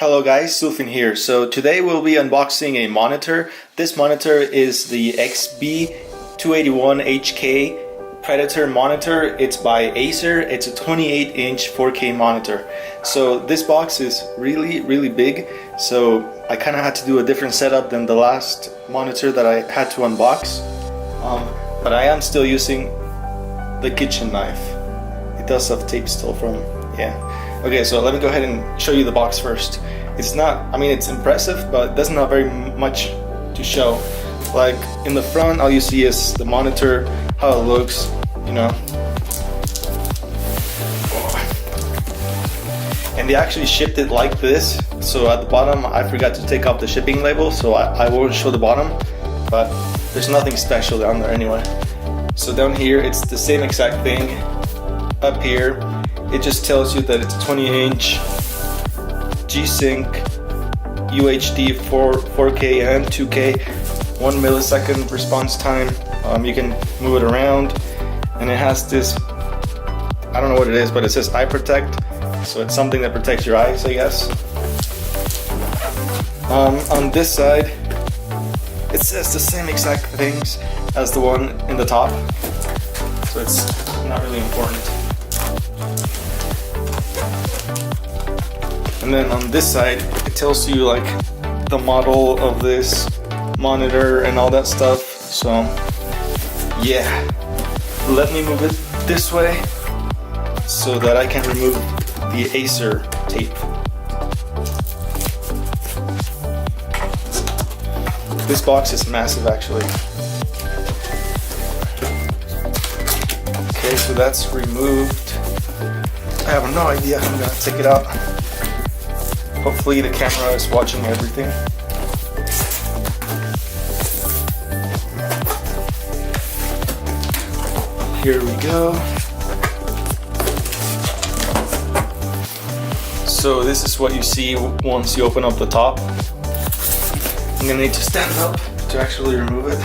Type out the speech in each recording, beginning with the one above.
Hello guys, Sufin here. So today we'll be unboxing a monitor. This monitor is the XB281HK Predator monitor. It's by Acer. It's a 28-inch 4K monitor. So this box is really big. So I kind of had to do a different setup than the last monitor that I had to unbox. But I am still using the kitchen knife. It does have tape still from, yeah. Okay, so let me go ahead and show you the box first. It's not, I mean, it's impressive, but it doesn't have very much to show. Like in the front, all you see is the monitor, how it looks, you know. And they actually shipped it like this. So at the bottom, I forgot to take off the shipping label, so I won't show the bottom, but there's nothing special on there anyway. So down here, it's the same exact thing. Up here, it just tells you that it's a 20-inch G-Sync UHD 4K and 2K, 1 millisecond response time. You can move it around, and it has this, I don't know what it is, but it says eye protect, so it's something that protects your eyes, I guess. On this side, it says the same exact things as the one in the top, so it's not really important. And then on this side, it tells you like the model of this monitor and all that stuff. So yeah, let me move it this way so that I can remove the Acer tape. This box is massive actually. Okay, so that's removed. I have no idea how I'm gonna take it out. Hopefully the camera is watching everything. Here we go. So this is what you see once you open up the top. I'm gonna need to stand up to actually remove it.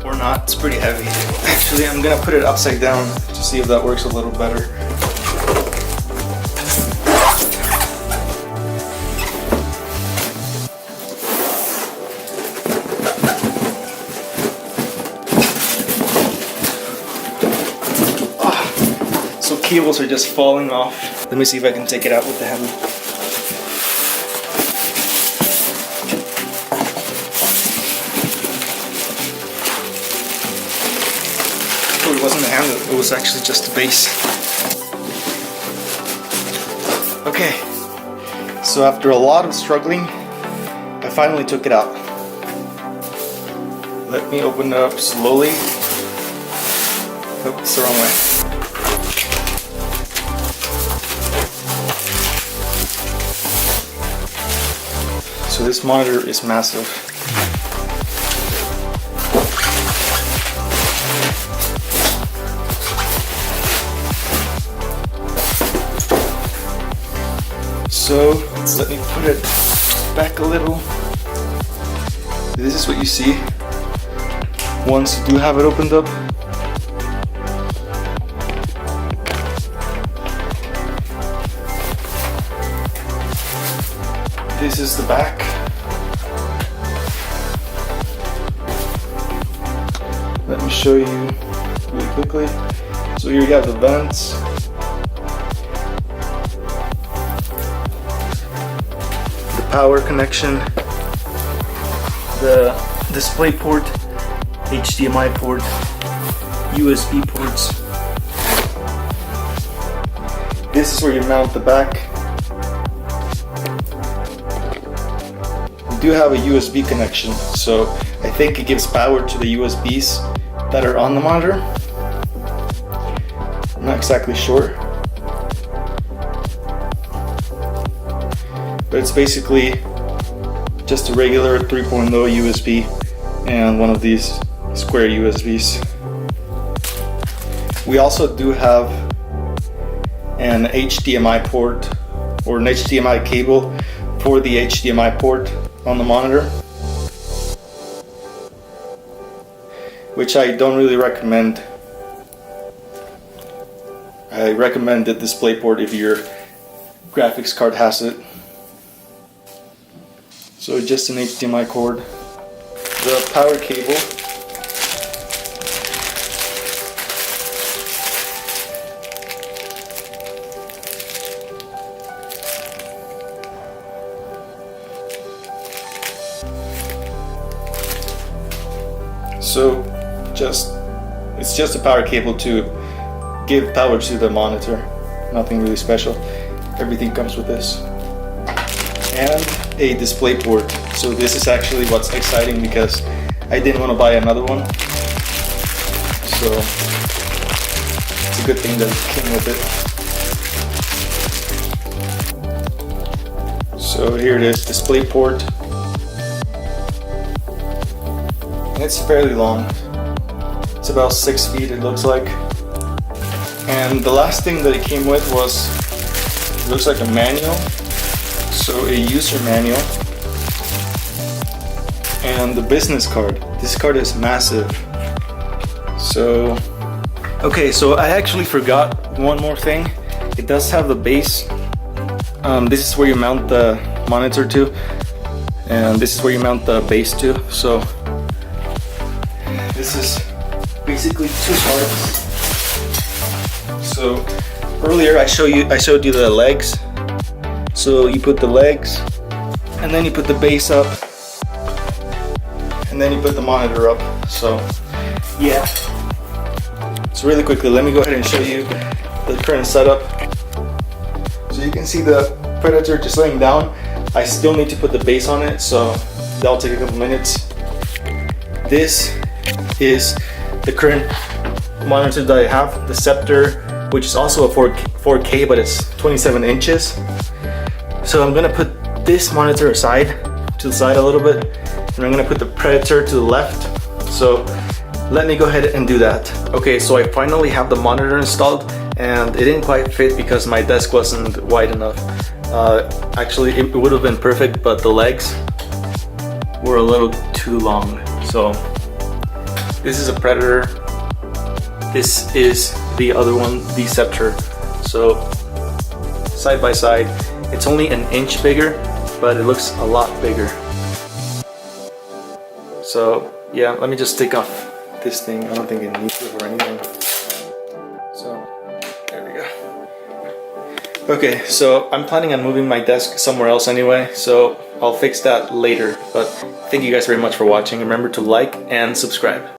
Or not, it's pretty heavy. Actually, I'm gonna put it upside down to see if that works a little better. So cables are just falling off. Let me see if I can take it out with the hammer. Oh, it wasn't the handle, it was actually just the base. Okay, so after a lot of struggling, I finally took it out. Let me open it up slowly. Oh, it's the wrong way. So this monitor is massive. So let me put it back a little. This is what you see once you do have it opened up. This is the back. Let me show you really quickly. So here you have the vents. The power connection. The DisplayPort, HDMI port, USB ports. This is where you mount the back. Do have a USB connection, so I think it gives power to the USBs that are on the monitor. I'm not exactly sure, but it's basically just a regular 3.0 USB and one of these square USBs. We also do have an HDMI port or an HDMI cable for the HDMI port on the monitor, which I don't really recommend. I recommend the DisplayPort if your graphics card has it. So just an HDMI cord, the power cable, so it's just a power cable to give power to the monitor, nothing really special. Everything comes with this. And a DisplayPort. So this is actually what's exciting because I didn't want to buy another one. So it's a good thing that it came with it. So here it is, DisplayPort. And it's fairly long. It's about 6 feet it looks like. And the last thing that it came with was, it looks like a manual. So a user manual and the business card. This card is massive. So okay, so I actually forgot one more thing. It does have the base. This is where you mount the monitor to, and this is where you mount the base to. So this is basically two parts. So earlier I showed you the legs. So you put the legs, and then you put the base up, and then you put the monitor up. So yeah. So really quickly, let me go ahead and show you the current setup. So you can see the Predator just laying down. I still need to put the base on it, so that'll take a couple minutes. This is the current monitor that I have, the Scepter, which is also a 4K, but it's 27 inches. So I'm gonna put this monitor aside, to the side a little bit, and I'm gonna put the Predator to the left. So let me go ahead and do that. Okay, so I finally have the monitor installed, and it didn't quite fit because my desk wasn't wide enough. Actually, it would have been perfect, but the legs were a little too long. So this is a Predator. This is the other one, the Scepter. So side by side, it's only an inch bigger, but it looks a lot bigger. So yeah, let me just take off this thing. I don't think it needs it or anything. So there we go. Okay, so I'm planning on moving my desk somewhere else anyway, so I'll fix that later. But thank you guys very much for watching. Remember to like and subscribe.